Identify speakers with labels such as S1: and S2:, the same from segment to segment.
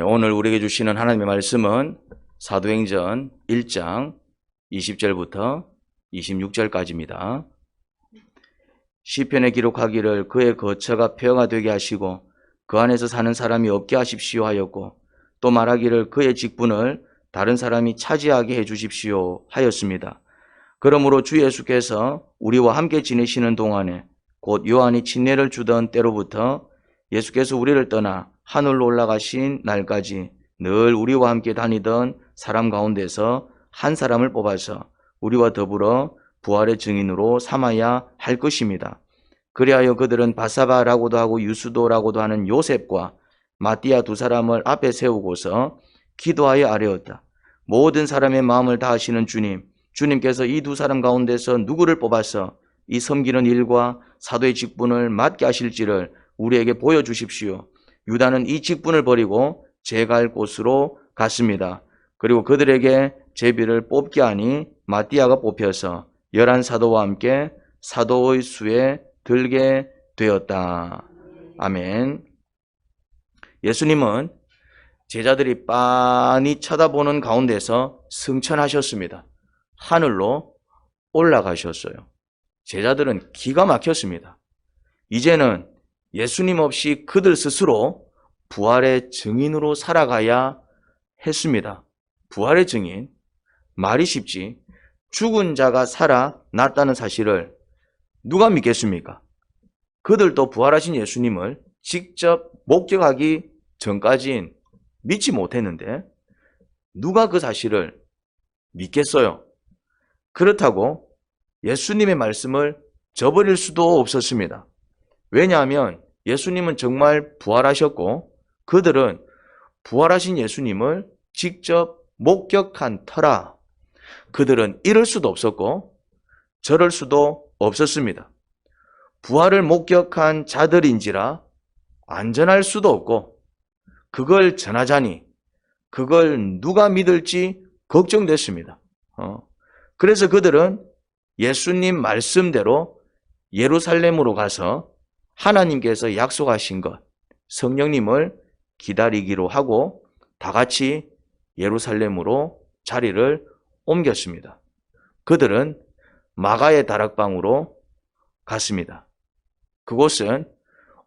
S1: 오늘 우리에게 주시는 하나님의 말씀은 사도행전 1장 20절부터 26절까지입니다. 시편에 기록하기를 그의 거처가 폐허가 되게 하시고 그 안에서 사는 사람이 없게 하십시오 하였고, 또 말하기를 그의 직분을 다른 사람이 차지하게 해주십시오 하였습니다. 그러므로 주 예수께서 우리와 함께 지내시는 동안에 곧 요한이 침례를 주던 때로부터 예수께서 우리를 떠나 하늘로 올라가신 날까지 늘 우리와 함께 다니던 사람 가운데서 한 사람을 뽑아서 우리와 더불어 부활의 증인으로 삼아야 할 것입니다. 그리하여 그들은 바사바라고도 하고 유수도라고도 하는 요셉과 마띠아 두 사람을 앞에 세우고서 기도하여 아뢰었다. 모든 사람의 마음을 다하시는 주님, 주님께서 이 두 사람 가운데서 누구를 뽑아서 이 섬기는 일과 사도의 직분을 맡게 하실지를 우리에게 보여주십시오. 유다는 이 직분을 버리고 제갈 곳으로 갔습니다. 그리고 그들에게 제비를 뽑게 하니 마띠아가 뽑혀서 11사도와 함께 사도의 수에 들게 되었다. 아멘. 예수님은 제자들이 빤히 쳐다보는 가운데서 승천하셨습니다. 하늘로 올라가셨어요. 제자들은 기가 막혔습니다. 이제는 예수님 없이 그들 스스로 부활의 증인으로 살아가야 했습니다. 부활의 증인, 말이 쉽지 죽은 자가 살아났다는 사실을 누가 믿겠습니까? 그들도 부활하신 예수님을 직접 목격하기 전까진 믿지 못했는데 누가 그 사실을 믿겠어요? 그렇다고 예수님의 말씀을 저버릴 수도 없었습니다. 왜냐하면 예수님은 정말 부활하셨고 그들은 부활하신 예수님을 직접 목격한 터라 그들은 이럴 수도 없었고 저럴 수도 없었습니다. 부활을 목격한 자들인지라 안전할 수도 없고 그걸 전하자니 그걸 누가 믿을지 걱정됐습니다. 그래서 그들은 예수님 말씀대로 예루살렘으로 가서 하나님께서 약속하신 것, 성령님을 기다리기로 하고 다 같이 예루살렘으로 자리를 옮겼습니다. 그들은 마가의 다락방으로 갔습니다. 그곳은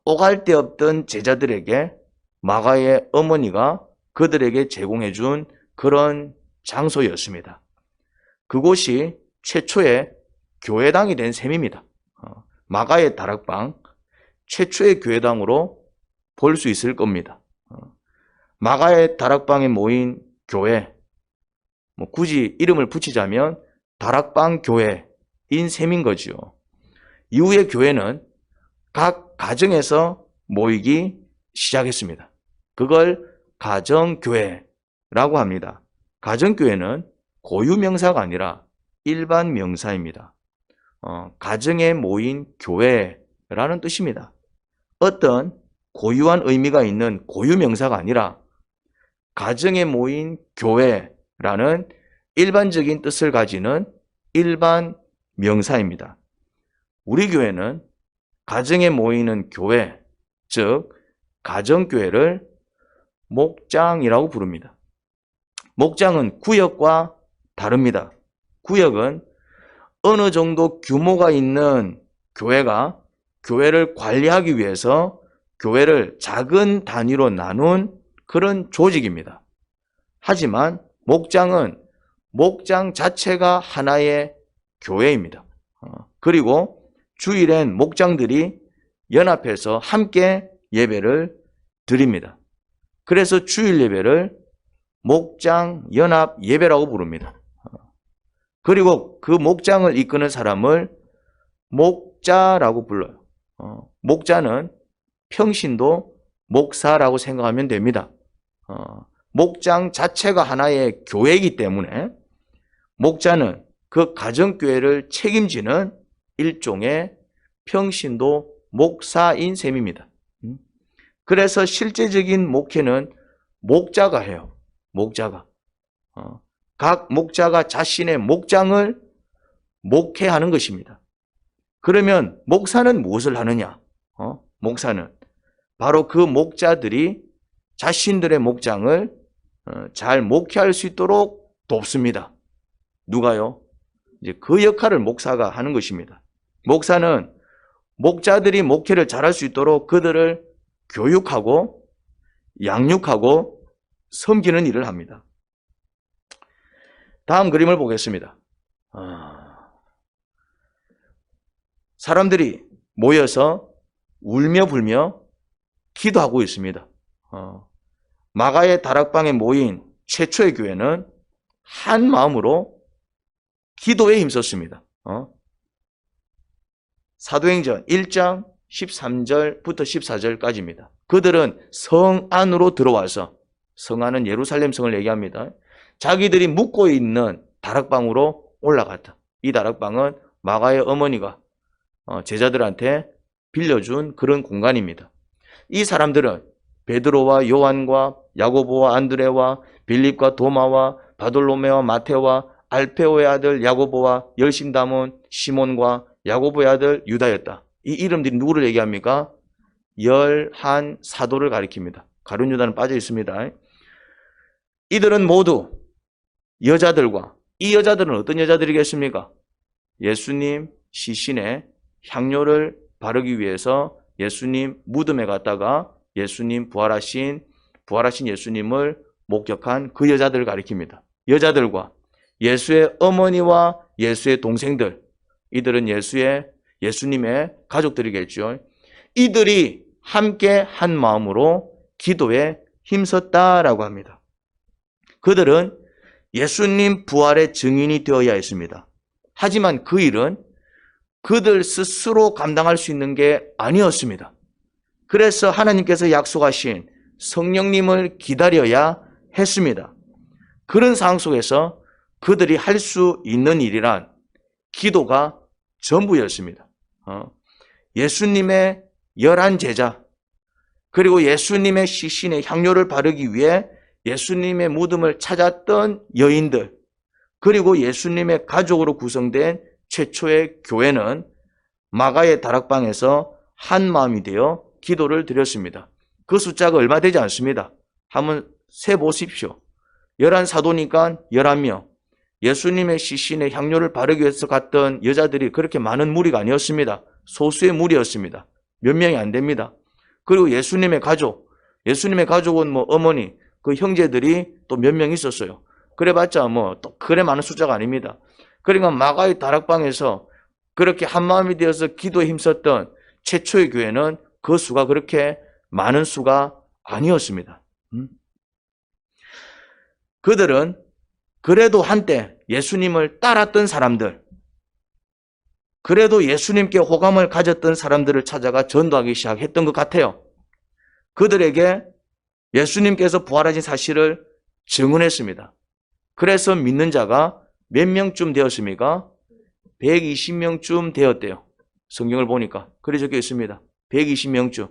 S1: 오갈 데 없던 제자들에게 마가의 어머니가 그들에게 제공해 준 그런 장소였습니다. 그곳이 최초의 교회당이 된 셈입니다. 마가의 다락방, 최초의 교회당으로 볼 수 있을 겁니다. 마가의 다락방에 모인 교회, 굳이 이름을 붙이자면 다락방 교회인 셈인 거지요. 이후에 교회는 각 가정에서 모이기 시작했습니다. 그걸 가정교회라고 합니다. 가정교회는 고유명사가 아니라 일반 명사입니다. 가정에 모인 교회라는 뜻입니다. 어떤 고유한 의미가 있는 고유명사가 아니라 가정에 모인 교회라는 일반적인 뜻을 가지는 일반 명사입니다. 우리 교회는 가정에 모이는 교회, 즉 가정교회를 목장이라고 부릅니다. 목장은 구역과 다릅니다. 구역은 어느 정도 규모가 있는 교회가 교회를 관리하기 위해서 교회를 작은 단위로 나눈 그런 조직입니다. 하지만 목장은 목장 자체가 하나의 교회입니다. 그리고 주일엔 목장들이 연합해서 함께 예배를 드립니다. 그래서 주일 예배를 목장 연합 예배라고 부릅니다. 그리고 그 목장을 이끄는 사람을 목자라고 불러요. 목자는 평신도 목사라고 생각하면 됩니다. 목장 자체가 하나의 교회이기 때문에 목자는 그 가정교회를 책임지는 일종의 평신도 목사인 셈입니다. 그래서 실제적인 목회는 목자가 해요. 목자가. 각 목자가 자신의 목장을 목회하는 것입니다. 그러면 목사는 무엇을 하느냐? 목사는 바로 그 목자들이 자신들의 목장을 잘 목회할 수 있도록 돕습니다. 누가요? 이제 그 역할을 목사가 하는 것입니다. 목사는 목자들이 목회를 잘할 수 있도록 그들을 교육하고 양육하고 섬기는 일을 합니다. 다음 그림을 보겠습니다. 사람들이 모여서 울며 불며 기도하고 있습니다. 마가의 다락방에 모인 최초의 교회는 한 마음으로 기도에 힘썼습니다. 사도행전 1장 13절부터 14절까지입니다. 그들은 성 안으로 들어와서, 성 안은 예루살렘 성을 얘기합니다. 자기들이 묵고 있는 다락방으로 올라갔다. 이 다락방은 마가의 어머니가 제자들한테 빌려준 그런 공간입니다. 이 사람들은 베드로와 요한과 야고보와 안드레와 빌립과 도마와 바돌로메와 마테와 알페오의 아들 야고보와 열심 담은 시몬과 야고보의 아들 유다였다. 이 이름들이 누구를 얘기합니까? 11 사도를 가리킵니다. 가룟 유다는 빠져 있습니다. 이들은 모두 여자들과, 이 여자들은 어떤 여자들이겠습니까? 예수님 시신에 향료를 바르기 위해서 예수님 무덤에 갔다가 예수님 부활하신 예수님을 목격한 그 여자들을 가리킵니다. 여자들과 예수의 어머니와 예수의 동생들, 이들은 예수님의 가족들이겠죠. 이들이 함께 한 마음으로 기도에 힘썼다라고 합니다. 그들은 예수님 부활의 증인이 되어야 했습니다. 하지만 그 일은 그들 스스로 감당할 수 있는 게 아니었습니다. 그래서 하나님께서 약속하신 성령님을 기다려야 했습니다. 그런 상황 속에서 그들이 할 수 있는 일이란 기도가 전부였습니다. 예수님의 11 제자, 그리고 예수님의 시신에 향료를 바르기 위해 예수님의 무덤을 찾았던 여인들, 그리고 예수님의 가족으로 구성된 최초의 교회는 마가의 다락방에서 한 마음이 되어 기도를 드렸습니다. 그 숫자가 얼마 되지 않습니다. 한번 세보십시오. 11 사도니까 11명. 예수님의 시신에 향료를 바르기 위해서 갔던 여자들이 그렇게 많은 무리가 아니었습니다. 소수의 무리였습니다. 몇 명이 안 됩니다. 그리고 예수님의 가족은 뭐 어머니, 그 형제들이 또 몇 명 있었어요. 그래봤자 뭐 또 그래 많은 숫자가 아닙니다. 그러니까 마가의 다락방에서 그렇게 한마음이 되어서 기도에 힘썼던 최초의 교회는 그 수가 그렇게 많은 수가 아니었습니다. 그들은 그래도 한때 예수님을 따랐던 사람들, 그래도 예수님께 호감을 가졌던 사람들을 찾아가 전도하기 시작했던 것 같아요. 그들에게 예수님께서 부활하신 사실을 증언했습니다. 그래서 믿는 자가 몇 명쯤 되었습니까? 120명쯤 되었대요. 성경을 보니까 그래 적혀 있습니다. 120명쯤.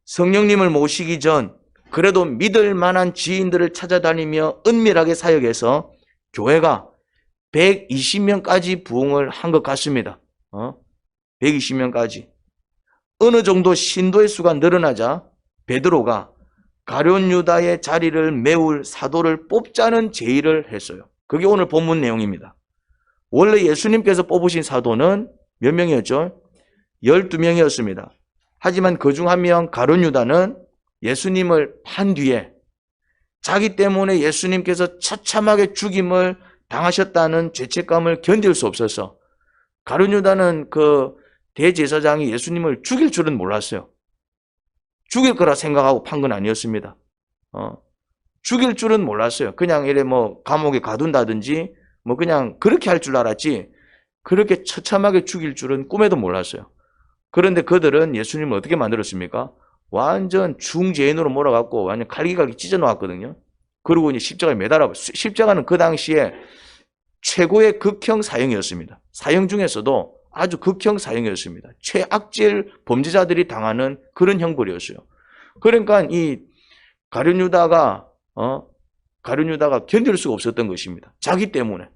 S1: 성령님을 모시기 전 그래도 믿을 만한 지인들을 찾아다니며 은밀하게 사역해서 교회가 120명까지 부흥을 한 것 같습니다. 120명까지. 어느 정도 신도의 수가 늘어나자 베드로가 가룟 유다의 자리를 메울 사도를 뽑자는 제의를 했어요. 그게 오늘 본문 내용입니다. 원래 예수님께서 뽑으신 사도는 몇 명이었죠? 12명이었습니다. 하지만 그중 한 명 가룟 유다는 예수님을 판 뒤에 자기 때문에 예수님께서 처참하게 죽임을 당하셨다는 죄책감을 견딜 수 없어서 가룟 유다는 그 대제사장이 예수님을 죽일 줄은 몰랐어요. 죽일 거라 생각하고 판 건 아니었습니다. 죽일 줄은 몰랐어요. 그냥 이래 뭐 감옥에 가둔다든지 뭐 그냥 그렇게 할 줄 알았지 그렇게 처참하게 죽일 줄은 꿈에도 몰랐어요. 그런데 그들은 예수님을 어떻게 만들었습니까? 완전 중죄인으로 몰아갖고 완전 갈기갈기 찢어 놓았거든요. 그리고 이제 십자가에 매달아. 십자가는 그 당시에 최고의 극형 사형이었습니다. 사형 중에서도 아주 극형 사형이었습니다. 최악질 범죄자들이 당하는 그런 형벌이었어요. 그러니까 이 가룟 유다가 견딜 수가 없었던 것입니다. 자기 때문에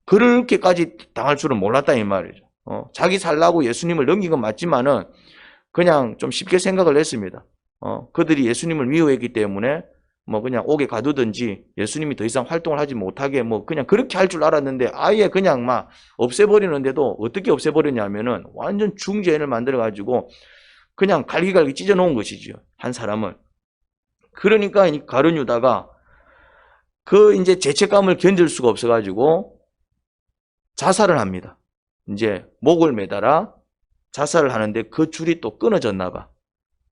S1: 그렇게까지 당할 줄은 몰랐다 이 말이죠. 자기 살라고 예수님을 넘긴 건 맞지만은 그냥 좀 쉽게 생각을 했습니다. 그들이 예수님을 미워했기 때문에 뭐 그냥 옥에 가두든지 예수님이 더 이상 활동을 하지 못하게 뭐 그냥 그렇게 할 줄 알았는데 아예 그냥 막 없애버리는데도 어떻게 없애버렸냐면은 완전 중죄인을 만들어가지고 그냥 갈기갈기 찢어 놓은 것이죠. 한 사람을. 그러니까 이 가룟 유다가 그 이제 죄책감을 견딜 수가 없어가지고 자살을 합니다. 이제 목을 매달아 자살을 하는데 그 줄이 또 끊어졌나 봐.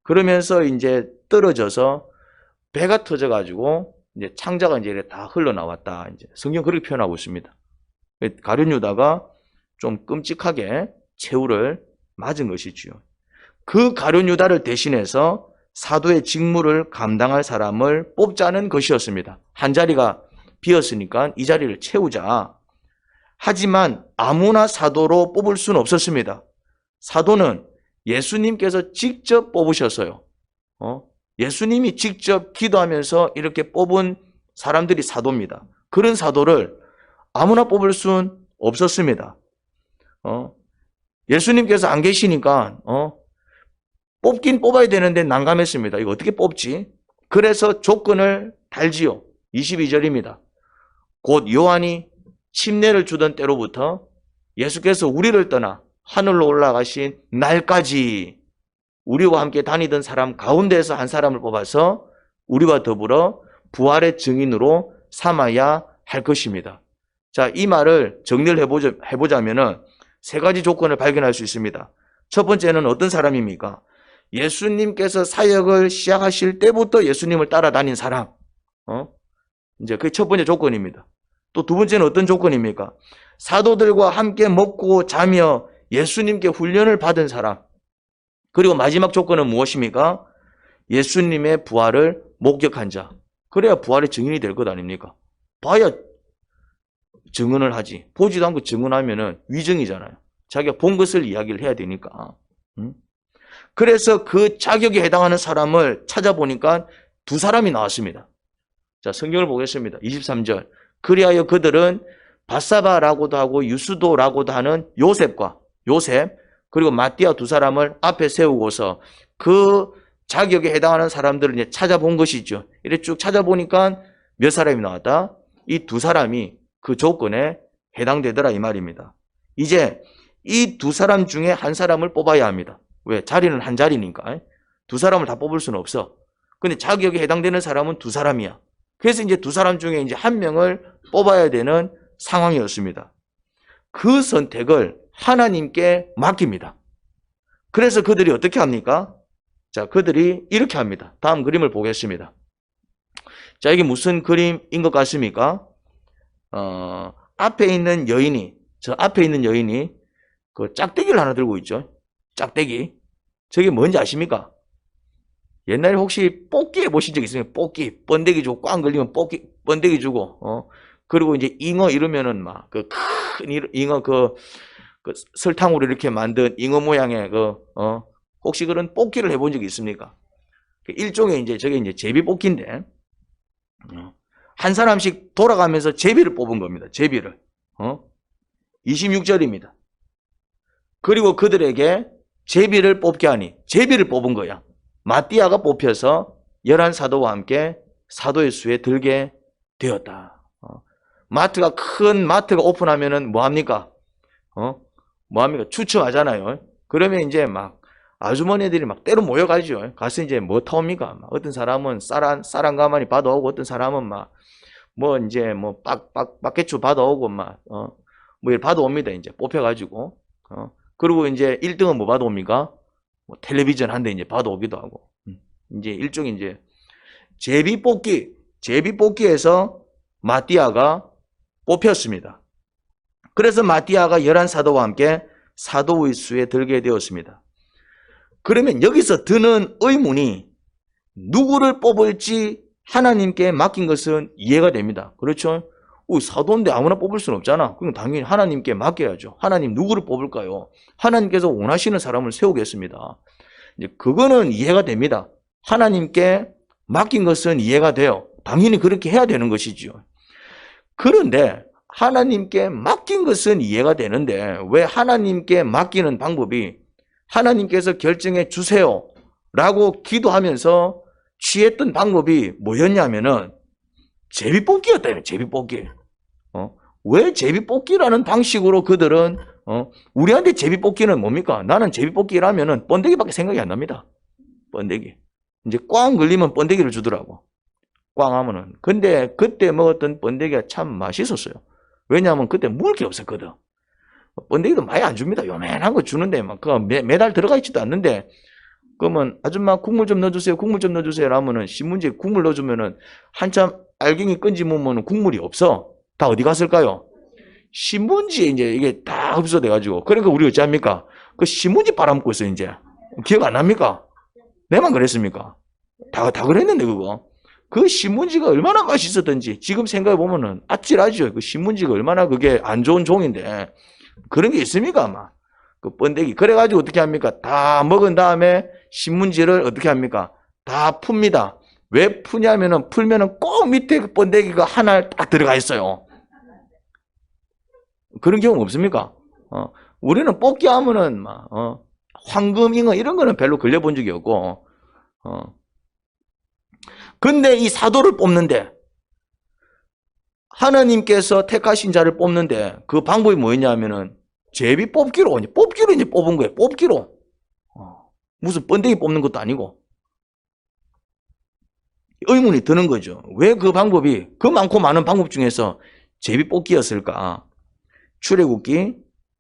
S1: 그러면서 이제 떨어져서 배가 터져가지고 이제 창자가 이제 다 흘러나왔다. 이제 성경 그렇게 표현하고 있습니다. 가룟 유다가 좀 끔찍하게 최후를 맞은 것이지요. 그 가룟 유다를 대신해서 사도의 직무를 감당할 사람을 뽑자는 것이었습니다. 한 자리가 비었으니까 이 자리를 채우자. 하지만 아무나 사도로 뽑을 수는 없었습니다. 사도는 예수님께서 직접 뽑으셨어요. 예수님이 직접 기도하면서 이렇게 뽑은 사람들이 사도입니다. 그런 사도를 아무나 뽑을 수는 없었습니다. 예수님께서 안 계시니까 뽑긴 뽑아야 되는데 난감했습니다. 이거 어떻게 뽑지? 그래서 조건을 달지요. 22절입니다. 곧 요한이 침례를 주던 때로부터 예수께서 우리를 떠나 하늘로 올라가신 날까지 우리와 함께 다니던 사람 가운데서 한 사람을 뽑아서 우리와 더불어 부활의 증인으로 삼아야 할 것입니다. 자, 이 말을 정리를 해보자면은 세 가지 조건을 발견할 수 있습니다. 첫 번째는 어떤 사람입니까? 예수님께서 사역을 시작하실 때부터 예수님을 따라다닌 사람. 이제 그게 첫 번째 조건입니다. 또 두 번째는 어떤 조건입니까? 사도들과 함께 먹고 자며 예수님께 훈련을 받은 사람. 그리고 마지막 조건은 무엇입니까? 예수님의 부활을 목격한 자. 그래야 부활의 증인이 될 것 아닙니까? 봐야 증언을 하지. 보지도 않고 증언하면은 위증이잖아요. 자기가 본 것을 이야기를 해야 되니까. 그래서 그 자격에 해당하는 사람을 찾아보니까 두 사람이 나왔습니다. 자, 성경을 보겠습니다. 23절. 그리하여 그들은 바사바라고도 하고 유스도라고도 하는 요셉, 그리고 마띠아 두 사람을 앞에 세우고서 그 자격에 해당하는 사람들을 이제 찾아본 것이죠. 이렇게 쭉 찾아보니까 몇 사람이 나왔다? 이 두 사람이 그 조건에 해당되더라 이 말입니다. 이제 이 두 사람 중에 한 사람을 뽑아야 합니다. 왜? 자리는 한 자리니까. 두 사람을 다 뽑을 수는 없어. 근데 자격에 해당되는 사람은 두 사람이야. 그래서 이제 두 사람 중에 이제 한 명을 뽑아야 되는 상황이었습니다. 그 선택을 하나님께 맡깁니다. 그래서 그들이 어떻게 합니까? 자, 그들이 이렇게 합니다. 다음 그림을 보겠습니다. 자, 이게 무슨 그림인 것 같습니까? 앞에 있는 여인이 그 짝대기를 하나 들고 있죠. 짝대기. 저게 뭔지 아십니까? 옛날에 혹시 뽑기 해보신 적 있으면 뽑기, 번데기 주고 꽝 걸리면 뽑기, 번데기 주고, 그리고 이제 잉어 이러면은 막 그 큰 잉어 그 설탕으로 이렇게 만든 잉어 모양의 혹시 그런 뽑기를 해본 적이 있습니까? 일종의 이제 저게 이제 제비 뽑기인데, 한 사람씩 돌아가면서 제비를 뽑은 겁니다. 제비를. 26절입니다. 그리고 그들에게 제비를 뽑게 하니, 제비를 뽑은 거야. 마띠아가 뽑혀서 11사도와 함께 사도의 수에 들게 되었다. 큰 마트가 오픈하면은 뭐합니까? 뭐합니까? 추첨하잖아요. 그러면 이제 막 아주머니들이 막 때로 모여가지고 가서 이제 뭐 타옵니까? 어떤 사람은 쌀 한 가마니 받아오고, 어떤 사람은 막 뭐 이제 뭐 빡개추 받아오고 뭐 이렇게 받아옵니다. 이제 뽑혀가지고. 그리고 이제 1등은 뭐 받아옵니까? 뭐 텔레비전 한 대 이제 받아오기도 하고. 이제 일종의 이제 제비뽑기에서 마띠아가 뽑혔습니다. 그래서 마띠아가 11사도와 함께 사도의 수에 들게 되었습니다. 그러면 여기서 드는 의문이 누구를 뽑을지 하나님께 맡긴 것은 이해가 됩니다. 그렇죠? 사도인데 아무나 뽑을 수는 없잖아. 그럼 당연히 하나님께 맡겨야죠. 하나님 누구를 뽑을까요? 하나님께서 원하시는 사람을 세우겠습니다. 이제 그거는 이해가 됩니다. 하나님께 맡긴 것은 이해가 돼요. 당연히 그렇게 해야 되는 것이죠. 그런데 하나님께 맡긴 것은 이해가 되는데 왜 하나님께 맡기는 방법이 하나님께서 결정해 주세요 라고 기도하면서 취했던 방법이 뭐였냐면은 제비뽑기였다며, 제비뽑기. 왜 제비뽑기라는 방식으로 그들은, 우리한테 제비뽑기는 뭡니까? 나는 제비뽑기라면은 번데기밖에 생각이 안 납니다. 번데기. 이제 꽝 걸리면 번데기를 주더라고. 꽝 하면은. 근데 그때 먹었던 번데기가 참 맛있었어요. 왜냐하면 그때 먹을 게 없었거든. 번데기도 많이 안 줍니다. 요만한 거 주는데, 막, 매달 들어가 있지도 않는데, 그러면, 아줌마 국물 좀 넣어주세요. 국물 좀 넣어주세요. 라면은, 신문지에 국물 넣어주면은, 한참 알갱이 끈집으면 국물이 없어. 다 어디 갔을까요? 신문지에 이제 이게 다 흡수돼가지고. 그러니까 우리 어찌합니까? 그 신문지 빨아먹고 있어요, 이제. 기억 안 납니까? 내만 그랬습니까? 다 그랬는데, 그거. 그 신문지가 얼마나 맛있었던지, 지금 생각해보면은 아찔하죠. 그 신문지가 얼마나 그게 안 좋은 종인데, 그런 게 있습니까, 아마? 그 번데기. 그래가지고 어떻게 합니까? 다 먹은 다음에 신문지를 어떻게 합니까? 다 풉니다. 왜 푸냐면은, 풀면은 꼭 밑에 그 번데기가 하나 딱 들어가 있어요. 그런 경우 없습니까? 우리는 뽑기 하면은, 막, 황금, 잉어 이런 거는 별로 걸려본 적이 없고, 근데 이 사도를 뽑는데, 하나님께서 택하신 자를 뽑는데, 그 방법이 뭐였냐면은, 제비 뽑기로 이제 뽑은 거예요. 뽑기로. 무슨 번데기 뽑는 것도 아니고. 의문이 드는 거죠. 왜 그 방법이 그 많고 많은 방법 중에서 제비 뽑기였을까? 출애굽기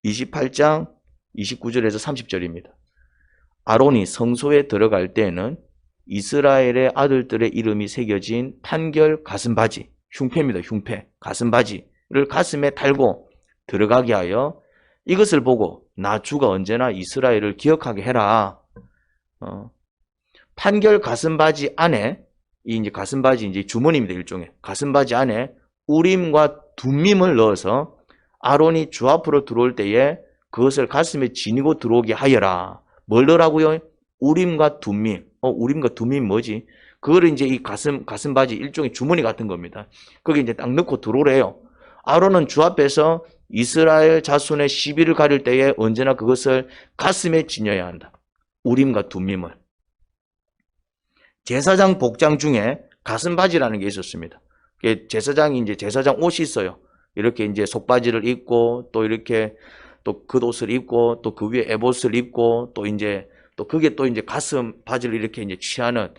S1: 28장 29절에서 30절입니다. 아론이 성소에 들어갈 때에는 이스라엘의 아들들의 이름이 새겨진 판결 가슴바지, 흉패입니다. 흉패, 가슴바지를 가슴에 달고 들어가게 하여 이것을 보고 나 주가 언제나 이스라엘을 기억하게 해라. 판결 가슴바지 안에, 이 이제 가슴바지 이제 주머니입니다. 일종의 가슴바지 안에 우림과 둠밈을 넣어서 아론이 주 앞으로 들어올 때에 그것을 가슴에 지니고 들어오게 하여라. 뭘 넣으라고요? 우림과 둠밈. 우림과 둠밈 뭐지? 그거를 이제 이 가슴바지 일종의 주머니 같은 겁니다. 거기 이제 딱 넣고 들어오래요. 아론은 주 앞에서 이스라엘 자손의 시비를 가릴 때에 언제나 그것을 가슴에 지녀야 한다. 우림과 둠밈을. 제사장 복장 중에 가슴바지라는 게 있었습니다. 제사장이 이제 제사장 옷이 있어요. 이렇게 이제 속바지를 입고 또 이렇게 또 겉옷을 입고 또 그 위에 에봇을 입고 또 이제 또 그게 또 이제 가슴 바지를 이렇게 이제 취하는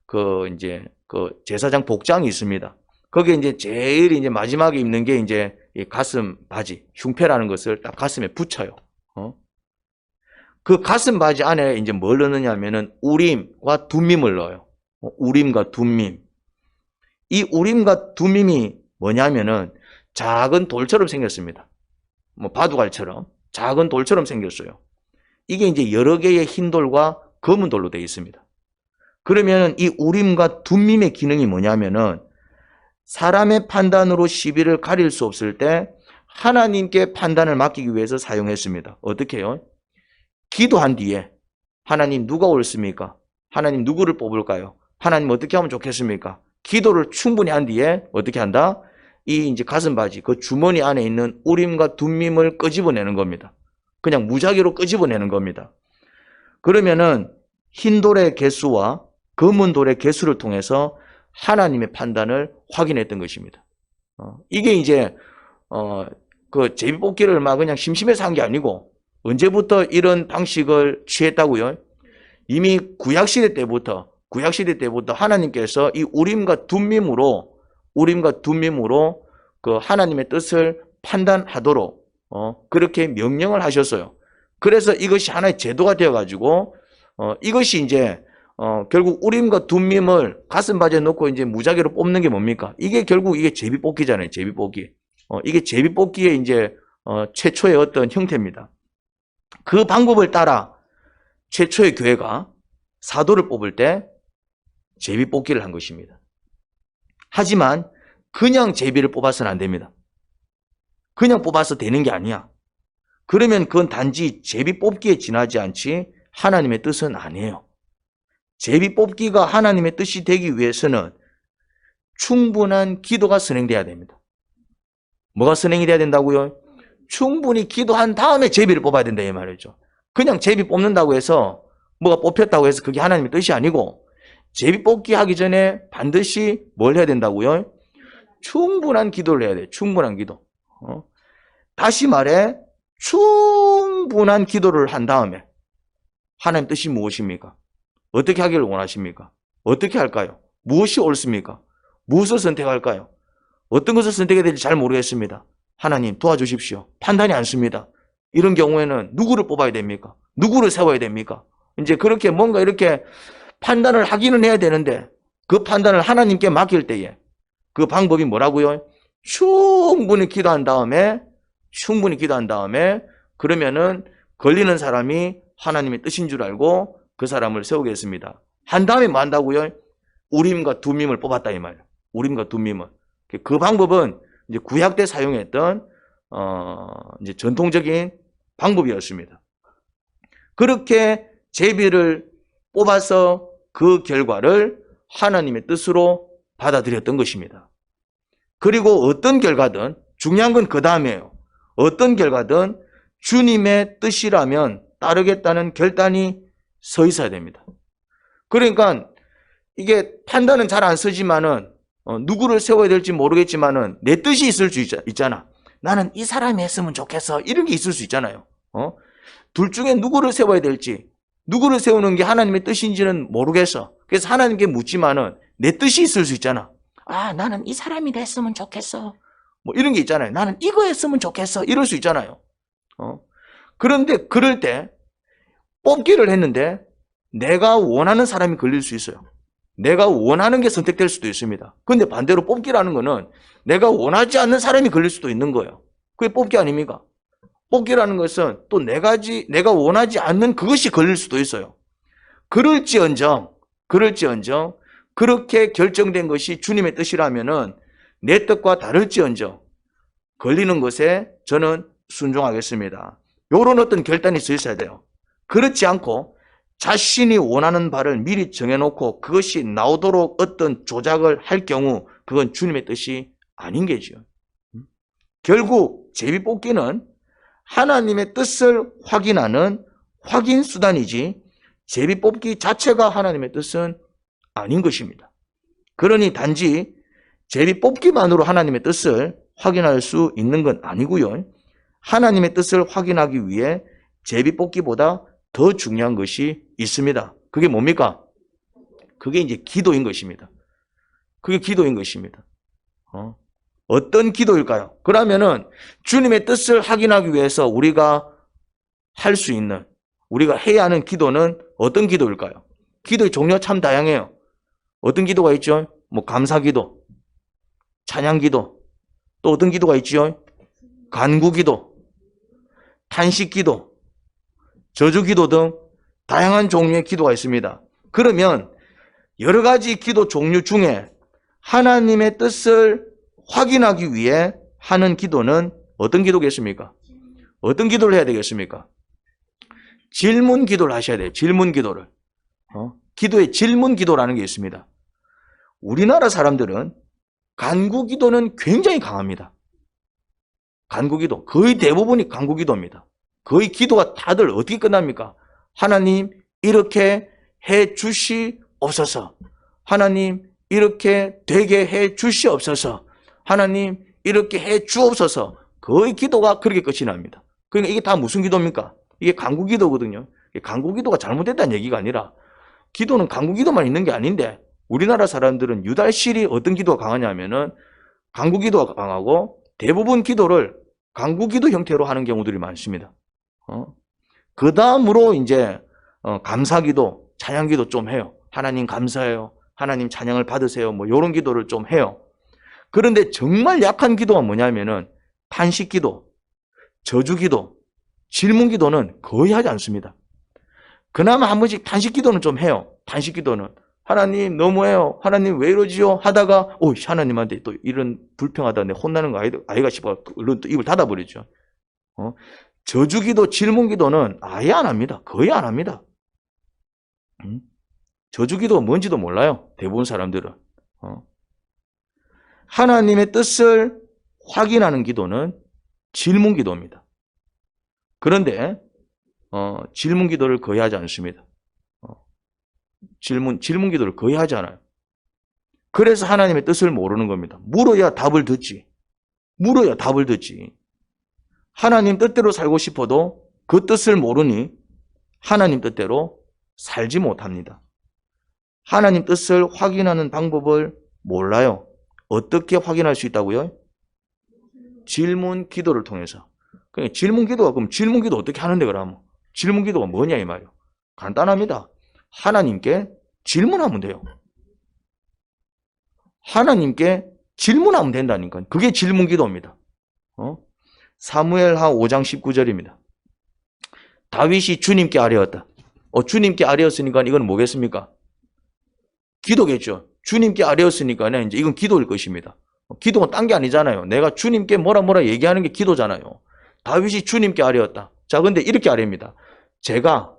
S1: 그 이제 그 제사장 복장이 있습니다. 거기에 이제 제일 이제 마지막에 입는 게 이제 이 가슴 바지, 흉패라는 것을 딱 가슴에 붙여요. 그 가슴 바지 안에 이제 뭘 넣느냐면은 우림과 둠밈을 넣어요. 우림과 둠밈. 이 우림과 둠밈이 뭐냐면은 작은 돌처럼 생겼습니다. 뭐 바둑알처럼 작은 돌처럼 생겼어요. 이게 이제 여러 개의 흰 돌과 검은 돌로 되어 있습니다. 그러면 이 우림과 둠밈의 기능이 뭐냐면은 사람의 판단으로 시비를 가릴 수 없을 때 하나님께 판단을 맡기기 위해서 사용했습니다. 어떻게 해요? 기도한 뒤에 하나님 누가 옳습니까? 하나님 누구를 뽑을까요? 하나님 어떻게 하면 좋겠습니까? 기도를 충분히 한 뒤에 어떻게 한다? 이 이제 가슴바지, 그 주머니 안에 있는 우림과 둠밈을 끄집어내는 겁니다. 그냥 무작위로 끄집어내는 겁니다. 그러면은 흰 돌의 개수와 검은 돌의 개수를 통해서 하나님의 판단을 확인했던 것입니다. 이게 이제 그 제비뽑기를 막 그냥 심심해서 한 게 아니고 언제부터 이런 방식을 취했다고요? 이미 구약시대 때부터 하나님께서 이 우림과 둠밈으로 그 하나님의 뜻을 판단하도록 그렇게 명령을 하셨어요. 그래서 이것이 하나의 제도가 되어가지고 이것이 이제 결국 우림과 둠밈을 가슴바지에 넣고 이제 무작위로 뽑는 게 뭡니까? 이게 결국 이게 제비뽑기잖아요. 제비뽑기. 이게 제비뽑기의 이제 최초의 어떤 형태입니다. 그 방법을 따라 최초의 교회가 사도를 뽑을 때 제비뽑기를 한 것입니다. 하지만 그냥 제비를 뽑아서는 안 됩니다. 그냥 뽑아서 되는 게 아니야. 그러면 그건 단지 제비 뽑기에 지나지 않지 하나님의 뜻은 아니에요. 제비 뽑기가 하나님의 뜻이 되기 위해서는 충분한 기도가 선행돼야 됩니다. 뭐가 선행이 돼야 된다고요? 충분히 기도한 다음에 제비를 뽑아야 된다 이 말이죠. 그냥 제비 뽑는다고 해서 뭐가 뽑혔다고 해서 그게 하나님의 뜻이 아니고 제비 뽑기 하기 전에 반드시 뭘 해야 된다고요? 충분한 기도를 해야 돼요. 충분한 기도. 다시 말해 충분한 기도를 한 다음에 하나님 뜻이 무엇입니까? 어떻게 하기를 원하십니까? 어떻게 할까요? 무엇이 옳습니까? 무엇을 선택할까요? 어떤 것을 선택해야 될지 잘 모르겠습니다. 하나님 도와주십시오. 판단이 안 씁니다. 이런 경우에는 누구를 뽑아야 됩니까? 누구를 세워야 됩니까? 이제 그렇게 뭔가 이렇게 판단을 하기는 해야 되는데 그 판단을 하나님께 맡길 때에 그 방법이 뭐라고요? 충분히 기도한 다음에 그러면은 걸리는 사람이 하나님의 뜻인 줄 알고 그 사람을 세우겠습니다. 한 다음에 뭐 한다고요? 우림과 둠밈을 뽑았다 이 말이에요. 우림과 둠밈을. 그 방법은 이제 구약 때 사용했던 이제 전통적인 방법이었습니다. 그렇게 제비를 뽑아서 그 결과를 하나님의 뜻으로 받아들였던 것입니다. 그리고 어떤 결과든 중요한 건 그 다음이에요. 어떤 결과든 주님의 뜻이라면 따르겠다는 결단이 서 있어야 됩니다. 그러니까 이게 판단은 잘 안 쓰지만은 누구를 세워야 될지 모르겠지만은 내 뜻이 있을 수 있잖아. 나는 이 사람이 했으면 좋겠어. 이런 게 있을 수 있잖아요. 둘 중에 누구를 세워야 될지, 누구를 세우는 게 하나님의 뜻인지는 모르겠어. 그래서 하나님께 묻지만은 내 뜻이 있을 수 있잖아. 아, 나는 이 사람이 됐으면 좋겠어. 뭐 이런 게 있잖아요. 나는 이거 했으면 좋겠어. 이럴 수 있잖아요. 그런데 그럴 때 뽑기를 했는데 내가 원하는 사람이 걸릴 수 있어요. 내가 원하는 게 선택될 수도 있습니다. 그런데 반대로 뽑기라는 거는 내가 원하지 않는 사람이 걸릴 수도 있는 거예요. 그게 뽑기 아닙니까? 뽑기라는 것은 또 내가 원하지 않는 그것이 걸릴 수도 있어요. 그럴지언정 그렇게 결정된 것이 주님의 뜻이라면은 내 뜻과 다를지언정 걸리는 것에 저는 순종하겠습니다. 이런 어떤 결단이 있어야 돼요. 그렇지 않고 자신이 원하는 바를 미리 정해놓고 그것이 나오도록 어떤 조작을 할 경우 그건 주님의 뜻이 아닌 게죠. 결국 제비뽑기는 하나님의 뜻을 확인하는 확인 수단이지 제비뽑기 자체가 하나님의 뜻은 아닌 것입니다. 그러니 단지 제비뽑기만으로 하나님의 뜻을 확인할 수 있는 건 아니고요. 하나님의 뜻을 확인하기 위해 제비뽑기보다 더 중요한 것이 있습니다. 그게 뭡니까? 그게 이제 기도인 것입니다. 그게 기도인 것입니다. 어떤 기도일까요? 그러면은 주님의 뜻을 확인하기 위해서 우리가 할 수 있는, 우리가 해야 하는 기도는 어떤 기도일까요? 기도의 종류가 참 다양해요. 어떤 기도가 있죠? 뭐 감사기도, 찬양기도, 또 어떤 기도가 있죠? 간구기도, 탄식기도, 저주기도 등 다양한 종류의 기도가 있습니다. 그러면 여러 가지 기도 종류 중에 하나님의 뜻을 확인하기 위해 하는 기도는 어떤 기도겠습니까? 어떤 기도를 해야 되겠습니까? 질문 기도를 하셔야 돼요. 질문 기도를. 기도에 질문 기도라는 게 있습니다. 우리나라 사람들은 간구 기도는 굉장히 강합니다. 간구 기도. 거의 대부분이 간구 기도입니다. 거의 기도가 다들 어떻게 끝납니까? 하나님 이렇게 해 주시옵소서. 하나님 이렇게 되게 해 주시옵소서. 하나님 이렇게 해 주옵소서. 거의 기도가 그렇게 끝이 납니다. 그러니까 이게 다 무슨 기도입니까? 이게 간구 기도거든요. 간구 기도가 잘못됐다는 얘기가 아니라 기도는 간구 기도만 있는 게 아닌데 우리나라 사람들은 유달실이 어떤 기도가 강하냐면은 간구 기도가 강하고 대부분 기도를 간구 기도 형태로 하는 경우들이 많습니다. 그 다음으로 이제 감사기도, 찬양기도 좀 해요. 하나님 감사해요. 하나님 찬양을 받으세요. 뭐 이런 기도를 좀 해요. 그런데 정말 약한 기도가 뭐냐면은 탄식기도, 저주기도, 질문기도는 거의 하지 않습니다. 그나마 한 번씩 탄식기도는 좀 해요. 탄식기도는 하나님 너무해요. 하나님 왜 이러지요? 하다가 하나님한테 또 이런 불평하다 내 혼나는 거 아이가 싶어 얼른 또 입을 닫아버리죠. 저주기도, 질문기도는 아예 안 합니다. 거의 안 합니다. 저주기도가 뭔지도 몰라요. 대부분 사람들은. 하나님의 뜻을 확인하는 기도는 질문기도입니다. 그런데 질문기도를 거의 하지 않습니다. 질문 기도를 거의 하지 않아요. 그래서 하나님의 뜻을 모르는 겁니다. 물어야 답을 듣지. 물어야 답을 듣지. 하나님 뜻대로 살고 싶어도 그 뜻을 모르니 하나님 뜻대로 살지 못합니다. 하나님 뜻을 확인하는 방법을 몰라요. 어떻게 확인할 수 있다고요? 질문 기도를 통해서. 그러니까 질문 기도가 그럼 질문 기도 어떻게 하는데 그러면? 질문 기도가 뭐냐 이 말이에요. 간단합니다. 하나님께 질문하면 돼요. 하나님께 질문하면 된다니까. 그게 질문 기도입니다. 사무엘하 5장 19절입니다. 다윗이 주님께 아뢰었다. 주님께 아뢰었으니까 이건 뭐겠습니까? 기도겠죠. 주님께 아뢰었으니까 이제 이건 기도일 것입니다. 기도가 딴 게 아니잖아요. 내가 주님께 뭐라 얘기하는 게 기도잖아요. 다윗이 주님께 아뢰었다. 자, 근데 이렇게 아뢰입니다. 제가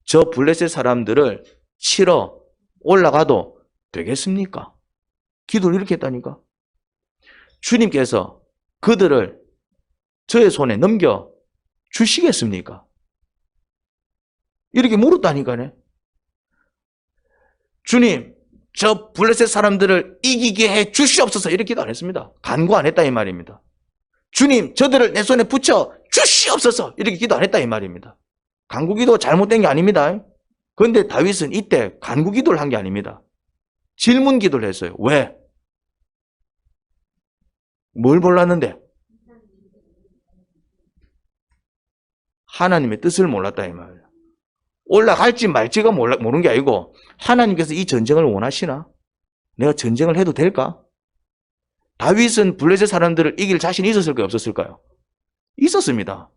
S1: 저 블레셋 사람들을 치러 올라가도 되겠습니까? 기도를 이렇게 했다니까. 주님께서 그들을 저의 손에 넘겨 주시겠습니까? 이렇게 물었다니까요. 주님, 저 블레셋 사람들을 이기게 해 주시옵소서. 이렇게 기도 안 했습니다. 간구 안 했다 이 말입니다. 주님, 저들을 내 손에 붙여 주시옵소서. 이렇게 기도 안 했다 이 말입니다. 간구 기도가 잘못된 게 아닙니다. 그런데 다윗은 이때 간구 기도를 한 게 아닙니다. 질문 기도를 했어요. 왜? 뭘 몰랐는데? 하나님의 뜻을 몰랐다 이 말이에요. 올라갈지 말지가 모르는 게 아니고 하나님께서 이 전쟁을 원하시나? 내가 전쟁을 해도 될까? 다윗은 블레셋 사람들을 이길 자신이 있었을까요? 없었을까요? 있었습니다.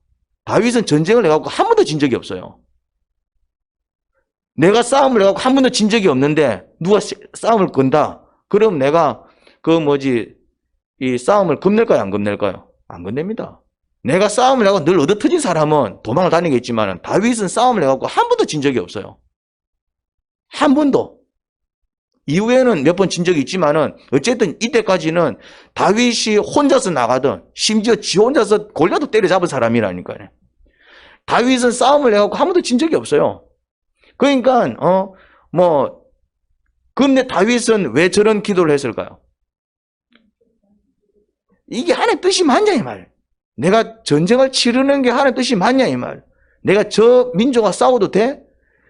S1: 다윗은 전쟁을 해갖고 한 번도 진 적이 없어요. 내가 싸움을 해갖고 한 번도 진 적이 없는데 누가 싸움을 건다. 그럼 내가 이 싸움을 겁낼까요? 안 겁낼까요? 안 겁냅니다. 내가 싸움을 해갖고 늘 얻어터진 사람은 도망을 다니겠지만 다윗은 싸움을 해갖고 한 번도 진 적이 없어요. 한 번도. 이후에는 몇 번 진 적이 있지만은 어쨌든 이때까지는 다윗이 혼자서 나가든 심지어 지 혼자서 골리앗도 때려잡은 사람이라니까요. 다윗은 싸움을 해갖고 한 번도 진 적이 없어요. 그러니까 근데 다윗은 왜 저런 기도를 했을까요? 이게 하나님의 뜻이 맞냐 이 말. 내가 전쟁을 치르는 게 하나님의 뜻이 맞냐 이 말. 내가 저 민족과 싸워도 돼?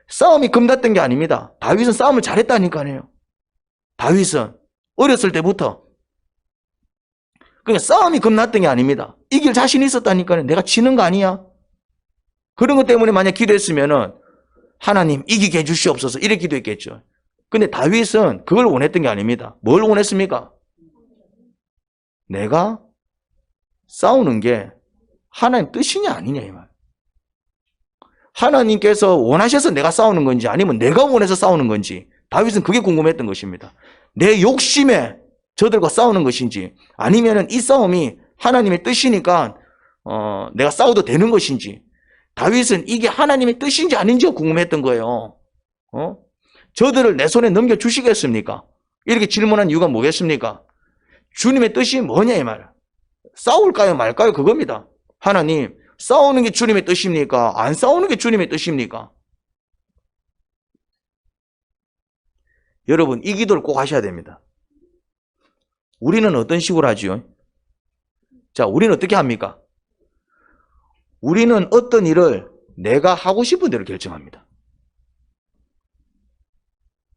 S1: 싸움이 겁났던 게 아닙니다. 다윗은 싸움을 잘했다니까요. 다윗은 어렸을 때부터 그러니까 싸움이 겁났던 게 아닙니다. 이길 자신이 있었다니까요. 내가 지는 거 아니야. 그런 것 때문에 만약 기도했으면은 하나님 이기게 해주시옵소서 이렇게 기도했겠죠. 근데 다윗은 그걸 원했던 게 아닙니다. 뭘 원했습니까? 내가 싸우는 게 하나님 뜻이냐 아니냐 이 말. 하나님께서 원하셔서 내가 싸우는 건지 아니면 내가 원해서 싸우는 건지 다윗은 그게 궁금했던 것입니다. 내 욕심에 저들과 싸우는 것인지 아니면 이 싸움이 하나님의 뜻이니까 내가 싸워도 되는 것인지 다윗은 이게 하나님의 뜻인지 아닌지가 궁금했던 거예요. 저들을 내 손에 넘겨주시겠습니까? 이렇게 질문한 이유가 뭐겠습니까? 주님의 뜻이 뭐냐 이 말. 싸울까요 말까요 그겁니다. 하나님 싸우는 게 주님의 뜻입니까? 안 싸우는 게 주님의 뜻입니까? 여러분 이 기도를 꼭 하셔야 됩니다. 우리는 어떤 식으로 하지요? 자, 우리는 어떻게 합니까? 우리는 어떤 일을 내가 하고 싶은 대로 결정합니다.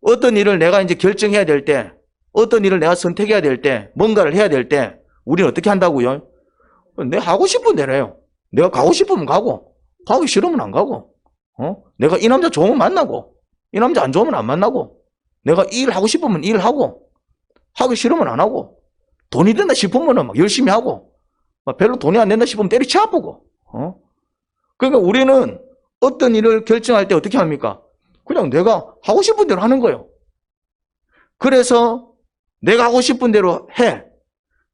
S1: 어떤 일을 내가 이제 결정해야 될 때, 어떤 일을 내가 선택해야 될 때, 뭔가를 해야 될 때, 우리는 어떻게 한다고요? 내가 하고 싶은 대로 해요. 내가 가고 싶으면 가고, 가기 싫으면 안 가고, 내가 이 남자 좋으면 만나고, 이 남자 안 좋으면 안 만나고, 내가 이 일 하고 싶으면 이 일 하고, 하기 싫으면 안 하고, 돈이 된다 싶으면 막 열심히 하고, 별로 돈이 안 된다 싶으면 때리쳐 아프고, 그러니까 우리는 어떤 일을 결정할 때 어떻게 합니까? 그냥 내가 하고 싶은 대로 하는 거예요. 그래서 내가 하고 싶은 대로 해.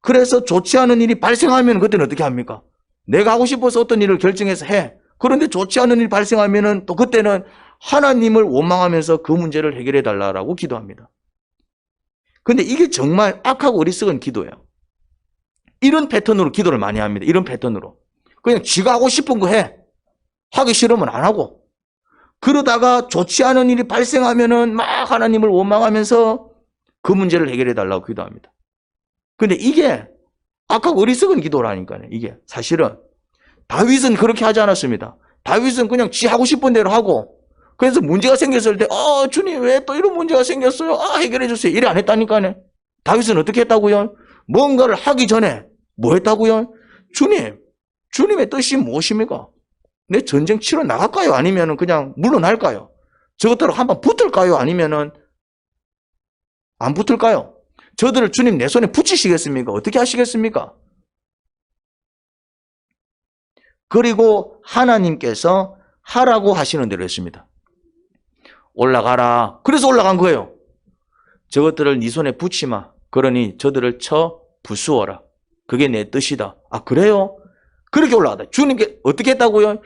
S1: 그래서 좋지 않은 일이 발생하면 그때는 어떻게 합니까? 내가 하고 싶어서 어떤 일을 결정해서 해. 그런데 좋지 않은 일이 발생하면 또 그때는 하나님을 원망하면서 그 문제를 해결해 달라고 기도합니다. 근데 이게 정말 악하고 어리석은 기도예요. 이런 패턴으로 기도를 많이 합니다. 이런 패턴으로. 그냥 지가 하고 싶은 거 해. 하기 싫으면 안 하고. 그러다가 좋지 않은 일이 발생하면은 막 하나님을 원망하면서 그 문제를 해결해 달라고 기도합니다. 근데 이게 아까 어리석은 기도라니까요. 이게 사실은 다윗은 그렇게 하지 않았습니다. 다윗은 그냥 지 하고 싶은 대로 하고, 그래서 문제가 생겼을 때 주님 왜 또 이런 문제가 생겼어요? 해결해 주세요. 이래 안 했다니까요. 다윗은 어떻게 했다고요? 뭔가를 하기 전에 뭐 했다고요? 주님의 뜻이 무엇입니까? 내 전쟁 치러 나갈까요? 아니면 그냥 물러날까요? 저것들을 한번 붙을까요? 아니면 안 붙을까요? 저들을 주님 내 손에 붙이시겠습니까? 어떻게 하시겠습니까? 그리고 하나님께서 하라고 하시는 대로 했습니다. 올라가라. 그래서 올라간 거예요. 저것들을 네 손에 붙이마. 그러니 저들을 쳐 부수어라. 그게 내 뜻이다. 그래요? 그렇게 올라가다. 주님께 어떻게 했다고요?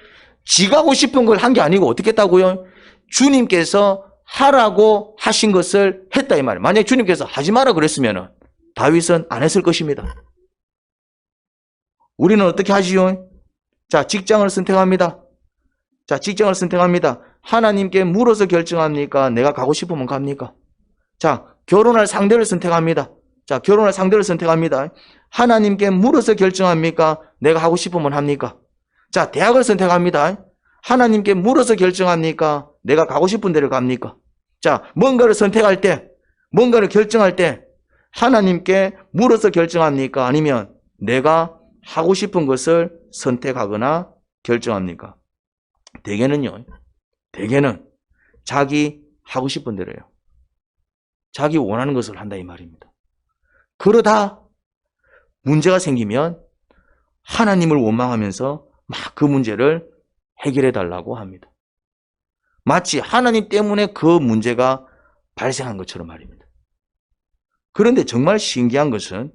S1: 지가 하고 싶은 걸 한 게 아니고 어떻게 했다고요? 주님께서 하라고 하신 것을 했다 이 말이에요. 만약에 주님께서 하지 마라 그랬으면 다윗은 안 했을 것입니다. 우리는 어떻게 하지요? 자, 직장을 선택합니다. 하나님께 물어서 결정합니까? 내가 가고 싶으면 갑니까? 자, 결혼할 상대를 선택합니다. 하나님께 물어서 결정합니까? 내가 하고 싶으면 합니까? 자, 대학을 선택합니다. 하나님께 물어서 결정합니까? 내가 가고 싶은 데를 갑니까? 자, 뭔가를 선택할 때, 뭔가를 결정할 때 하나님께 물어서 결정합니까? 아니면 내가 하고 싶은 것을 선택하거나 결정합니까? 대개는 자기 하고 싶은 대로요. 자기 원하는 것을 한다 이 말입니다. 그러다 문제가 생기면 하나님을 원망하면서 막 그 문제를 해결해 달라고 합니다. 마치 하나님 때문에 그 문제가 발생한 것처럼 말입니다. 그런데 정말 신기한 것은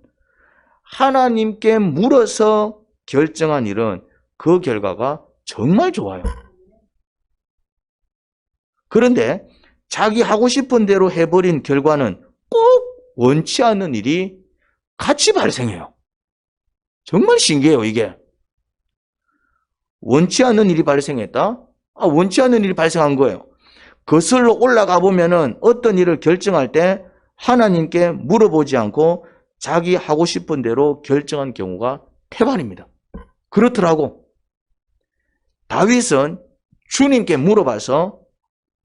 S1: 하나님께 물어서 결정한 일은 그 결과가 정말 좋아요. 그런데 자기 하고 싶은 대로 해버린 결과는 꼭 원치 않는 일이 같이 발생해요. 정말 신기해요, 이게. 원치 않는 일이 발생했다? 원치 않는 일이 발생한 거예요. 거슬러 올라가 보면은 어떤 일을 결정할 때 하나님께 물어보지 않고 자기 하고 싶은 대로 결정한 경우가 태반입니다. 그렇더라고. 다윗은 주님께 물어봐서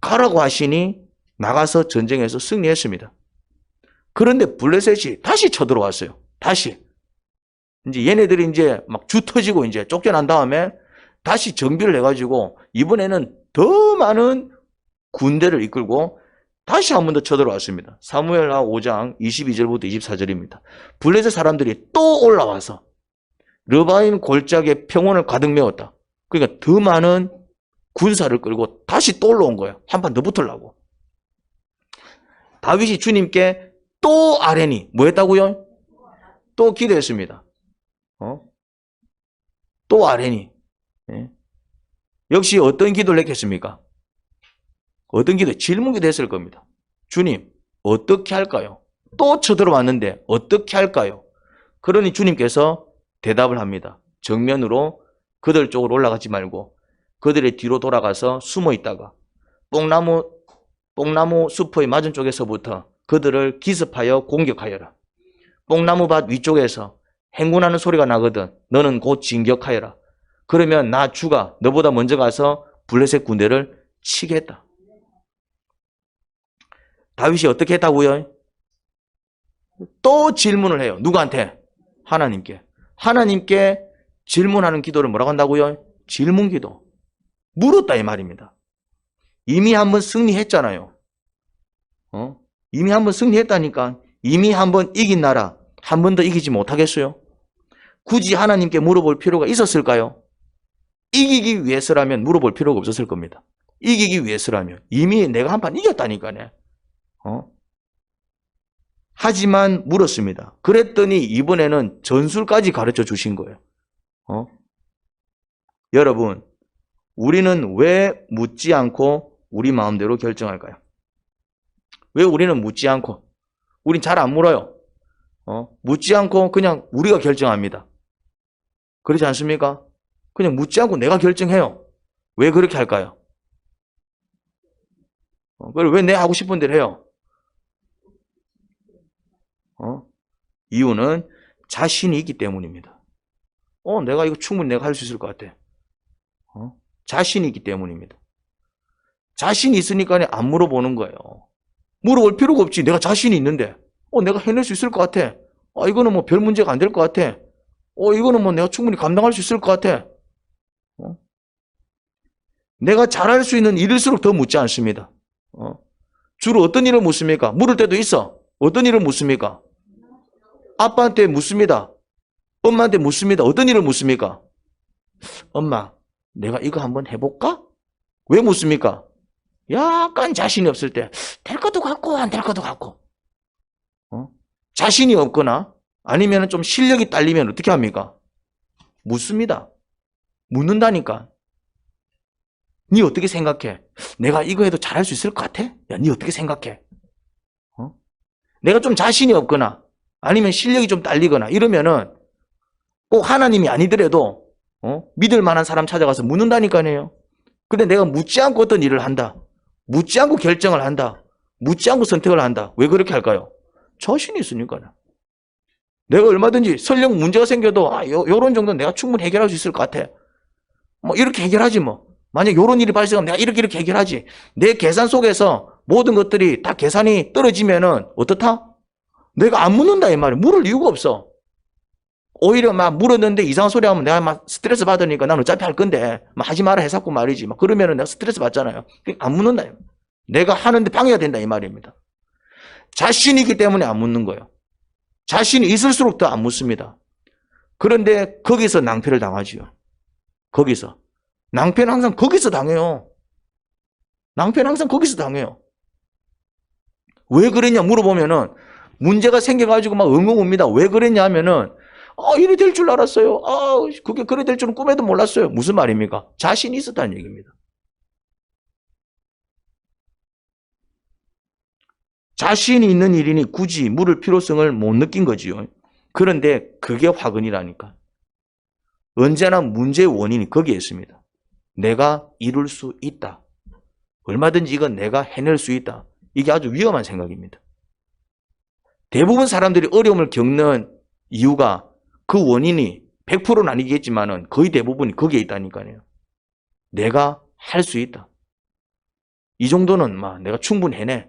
S1: 가라고 하시니 나가서 전쟁에서 승리했습니다. 그런데 블레셋이 다시 쳐들어왔어요. 다시. 이제 얘네들이 이제 막 주 터지고 이제 쫓겨난 다음에 다시 정비를 해가지고 이번에는 더 많은 군대를 이끌고 다시 한 번 더 쳐들어왔습니다. 사무엘하 5장 22절부터 24절입니다. 블레셋 사람들이 또 올라와서 르바임 골짜기에 평원을 가득 메웠다. 그러니까 더 많은 군사를 끌고 다시 또 올라온 거예요. 한 판 더 붙으려고. 다윗이 주님께 또 아뢰니 뭐 했다고요? 또 기도했습니다. 또 아뢰니. 역시 어떤 기도를 했겠습니까? 어떤 기도? 질문기도 했을 겁니다. 주님, 어떻게 할까요? 또 쳐들어왔는데 어떻게 할까요? 그러니 주님께서 대답을 합니다. 정면으로 그들 쪽으로 올라가지 말고 그들의 뒤로 돌아가서 숨어 있다가 뽕나무 숲의 맞은 쪽에서부터 그들을 기습하여 공격하여라. 뽕나무밭 위쪽에서 행군하는 소리가 나거든 너는 곧 진격하여라. 그러면 나 주가 너보다 먼저 가서 블레셋 군대를 치겠다. 다윗이 어떻게 했다고요? 또 질문을 해요. 누구한테? 하나님께. 하나님께 질문하는 기도를 뭐라고 한다고요? 질문기도. 물었다 이 말입니다. 이미 한번 승리했잖아요. 이미 한번 승리했다니까. 이미 한번 이긴 나라 한 번 더 이기지 못하겠어요? 굳이 하나님께 물어볼 필요가 있었을까요? 이기기 위해서라면 물어볼 필요가 없었을 겁니다. 이기기 위해서라면 이미 내가 한 판 이겼다니까요. 하지만 물었습니다. 그랬더니 이번에는 전술까지 가르쳐 주신 거예요. 여러분, 우리는 왜 묻지 않고 우리 마음대로 결정할까요? 왜 우리는 묻지 않고? 우린 잘 안 물어요. 묻지 않고 그냥 우리가 결정합니다. 그렇지 않습니까? 그냥 묻지 않고 내가 결정해요. 왜 그렇게 할까요? 그걸 왜 내 하고 싶은 대로 해요? 이유는 자신이 있기 때문입니다. 내가 이거 충분히 내가 할 수 있을 것 같아. 자신이 있기 때문입니다. 자신이 있으니까 안 물어보는 거예요. 물어볼 필요가 없지. 내가 자신이 있는데. 내가 해낼 수 있을 것 같아. 이거는 뭐 별 문제가 안 될 것 같아. 이거는 뭐 내가 충분히 감당할 수 있을 것 같아. 내가 잘할 수 있는 일일수록 더 묻지 않습니다. 주로 어떤 일을 묻습니까? 물을 때도 있어. 어떤 일을 묻습니까? 아빠한테 묻습니다. 엄마한테 묻습니다. 어떤 일을 묻습니까? 엄마, 내가 이거 한번 해볼까? 왜 묻습니까? 약간 자신이 없을 때, 될 것도 같고, 안 될 것도 같고. 자신이 없거나, 아니면 좀 실력이 딸리면 어떻게 합니까? 묻습니다. 묻는다니까. 니 어떻게 생각해? 내가 이거 해도 잘할 수 있을 것 같아? 야, 니 어떻게 생각해? 내가 좀 자신이 없거나, 아니면 실력이 좀 딸리거나, 이러면은, 꼭 하나님이 아니더라도, 믿을 만한 사람 찾아가서 묻는다니까요. 근데 내가 묻지 않고 어떤 일을 한다. 묻지 않고 결정을 한다. 묻지 않고 선택을 한다. 왜 그렇게 할까요? 자신이 있으니까요. 내가 얼마든지 설령 문제가 생겨도 요런 정도는 내가 충분히 해결할 수 있을 것 같아. 뭐 이렇게 해결하지 뭐. 만약 요런 일이 발생하면 내가 이렇게 해결하지. 내 계산 속에서 모든 것들이 다 계산이 떨어지면은 어떻다? 내가 안 묻는다 이 말이야. 물을 이유가 없어. 오히려 막 물었는데 이상한 소리 하면 내가 막 스트레스 받으니까 난 어차피 할 건데 막 하지 마라 해사고 말이지. 막 그러면은 내가 스트레스 받잖아요. 안 묻는다. 내가 하는데 방해가 된다 이 말입니다. 자신이 있기 때문에 안 묻는 거예요. 자신이 있을수록 더 안 묻습니다. 그런데 거기서 낭패를 당하지요. 거기서. 낭패는 항상 거기서 당해요. 낭패는 항상 거기서 당해요. 왜 그랬냐 물어보면은 문제가 생겨가지고 막 엉엉 옵니다. 왜 그랬냐 하면은 이래 될 줄 알았어요. 그게 그래 될 줄은 꿈에도 몰랐어요. 무슨 말입니까? 자신이 있었다는 얘기입니다. 자신이 있는 일이니 굳이 물을 필요성을 못 느낀 거지요. 그런데 그게 화근이라니까. 언제나 문제의 원인이 거기에 있습니다. 내가 이룰 수 있다. 얼마든지 이건 내가 해낼 수 있다. 이게 아주 위험한 생각입니다. 대부분 사람들이 어려움을 겪는 이유가 그 원인이 100%는 아니겠지만은 거의 대부분이 거기에 있다니까요. 내가 할 수 있다. 이 정도는 내가 충분히 해내.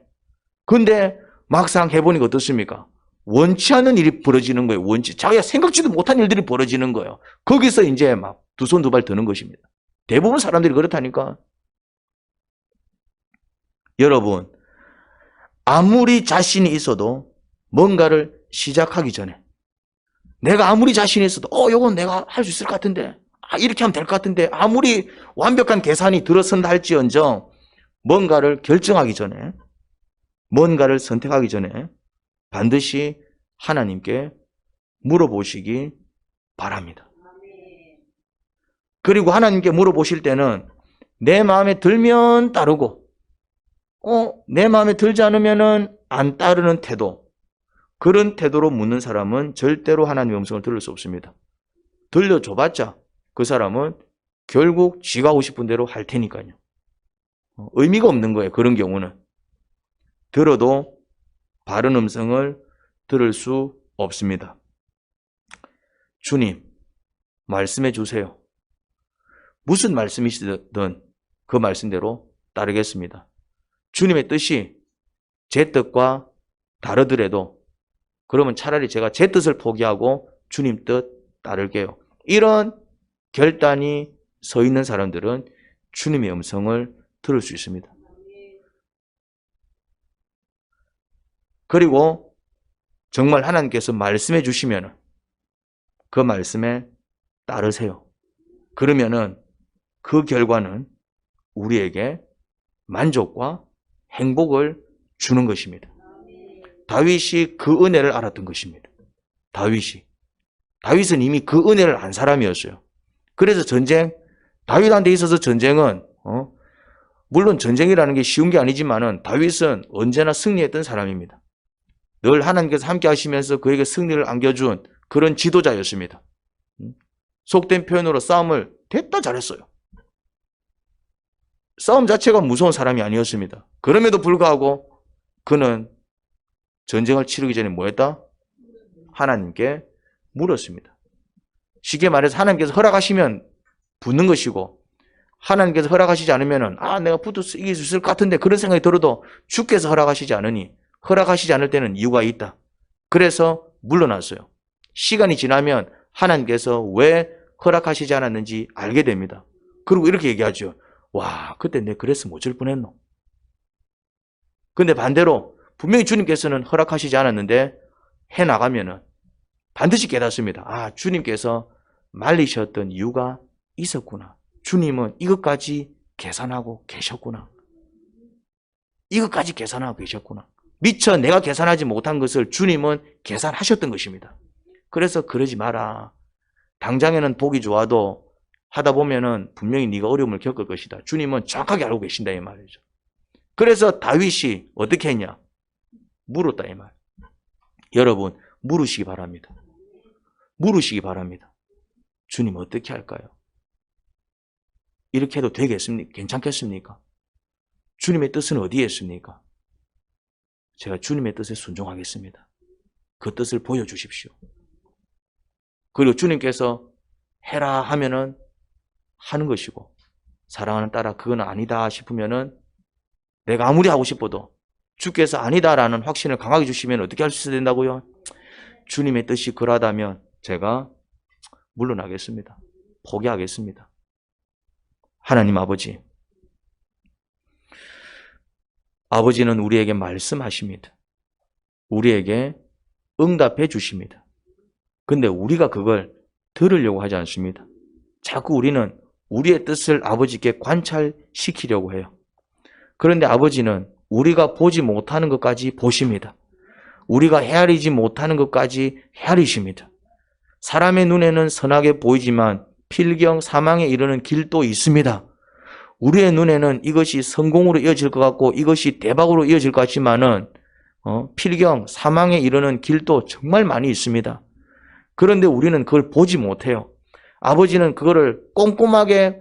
S1: 근데 막상 해보니까 어떻습니까? 원치 않는 일이 벌어지는 거예요. 자기가 생각지도 못한 일들이 벌어지는 거예요. 거기서 이제 막 두 손 두 발 드는 것입니다. 대부분 사람들이 그렇다니까. 여러분, 아무리 자신이 있어도 뭔가를 시작하기 전에 내가 아무리 자신이 있어도 이건 내가 할 수 있을 것 같은데 이렇게 하면 될 것 같은데 아무리 완벽한 계산이 들어선다 할지언정 뭔가를 결정하기 전에 뭔가를 선택하기 전에 반드시 하나님께 물어보시기 바랍니다. 그리고 하나님께 물어보실 때는 내 마음에 들면 따르고 내 마음에 들지 않으면 안 따르는 태도, 그런 태도로 묻는 사람은 절대로 하나님의 음성을 들을 수 없습니다. 들려줘봤자 그 사람은 결국 지가 하고 싶은 대로 할 테니까요. 의미가 없는 거예요. 그런 경우는. 들어도 바른 음성을 들을 수 없습니다. 주님, 말씀해 주세요. 무슨 말씀이시든 그 말씀대로 따르겠습니다. 주님의 뜻이 제 뜻과 다르더라도 그러면 차라리 제가 제 뜻을 포기하고 주님 뜻 따를게요. 이런 결단이 서 있는 사람들은 주님의 음성을 들을 수 있습니다. 그리고 정말 하나님께서 말씀해 주시면 그 말씀에 따르세요. 그러면은 그 결과는 우리에게 만족과 행복을 주는 것입니다. 다윗이 그 은혜를 알았던 것입니다. 다윗은 이미 그 은혜를 안 사람이었어요. 그래서 다윗한테 있어서 전쟁은 물론 전쟁이라는 게 쉬운 게 아니지만은 다윗은 언제나 승리했던 사람입니다. 늘 하나님께서 함께 하시면서 그에게 승리를 안겨준 그런 지도자였습니다. 속된 표현으로 싸움을 됐다 잘했어요. 싸움 자체가 무서운 사람이 아니었습니다. 그럼에도 불구하고 그는 전쟁을 치르기 전에 뭐 했다? 하나님께 물었습니다. 쉽게 말해서 하나님께서 허락하시면 붙는 것이고 하나님께서 허락하시지 않으면 내가 붙어서 이길 수 있을 것 같은데 그런 생각이 들어도 주께서 허락하시지 않으니 허락하시지 않을 때는 이유가 있다. 그래서 물러났어요. 시간이 지나면 하나님께서 왜 허락하시지 않았는지 알게 됩니다. 그리고 이렇게 얘기하죠. 와, 그때 내가 그랬으면 어쩔 뻔했노. 근데 반대로 분명히 주님께서는 허락하시지 않았는데 해나가면은 반드시 깨닫습니다. 주님께서 말리셨던 이유가 있었구나. 주님은 이것까지 계산하고 계셨구나. 이것까지 계산하고 계셨구나. 미처 내가 계산하지 못한 것을 주님은 계산하셨던 것입니다. 그래서 그러지 마라. 당장에는 보기 좋아도 하다 보면은 분명히 네가 어려움을 겪을 것이다. 주님은 정확하게 알고 계신다 이 말이죠. 그래서 다윗이 어떻게 했냐? 물었다 이 말. 여러분 물으시기 바랍니다. 물으시기 바랍니다. 주님 어떻게 할까요? 이렇게 해도 되겠습니까? 괜찮겠습니까? 주님의 뜻은 어디에 있습니까? 제가 주님의 뜻에 순종하겠습니다. 그 뜻을 보여주십시오. 그리고 주님께서 해라 하면은 하는 것이고 사랑하는 딸아 그건 아니다 싶으면은 내가 아무리 하고 싶어도 주께서 아니다라는 확신을 강하게 주시면 어떻게 할 수 있어야 된다고요? 주님의 뜻이 그러하다면 제가 물러나겠습니다. 포기하겠습니다. 하나님 아버지는 우리에게 말씀하십니다. 우리에게 응답해 주십니다. 근데 우리가 그걸 들으려고 하지 않습니다. 자꾸 우리는 우리의 뜻을 아버지께 관찰시키려고 해요. 그런데 아버지는 우리가 보지 못하는 것까지 보십니다. 우리가 헤아리지 못하는 것까지 헤아리십니다. 사람의 눈에는 선하게 보이지만 필경 사망에 이르는 길도 있습니다. 우리의 눈에는 이것이 성공으로 이어질 것 같고 이것이 대박으로 이어질 것 같지만은 필경 사망에 이르는 길도 정말 많이 있습니다. 그런데 우리는 그걸 보지 못해요. 아버지는 그거를 꼼꼼하게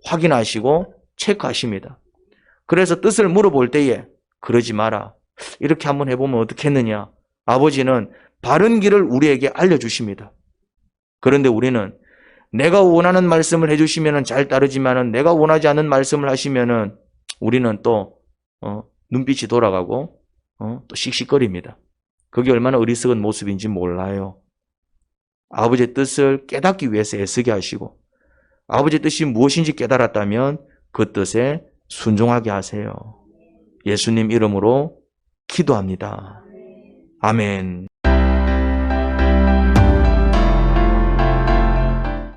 S1: 확인하시고 체크하십니다. 그래서 뜻을 물어볼 때에 그러지 마라. 이렇게 한번 해보면 어떻겠느냐. 아버지는 바른 길을 우리에게 알려주십니다. 그런데 우리는 내가 원하는 말씀을 해주시면 잘 따르지만은 내가 원하지 않는 말씀을 하시면은 우리는 또 눈빛이 돌아가고 또 씩씩거립니다. 그게 얼마나 어리석은 모습인지 몰라요. 아버지의 뜻을 깨닫기 위해서 애쓰게 하시고 아버지의 뜻이 무엇인지 깨달았다면 그 뜻에 순종하게 하세요. 예수님 이름으로 기도합니다. 아멘.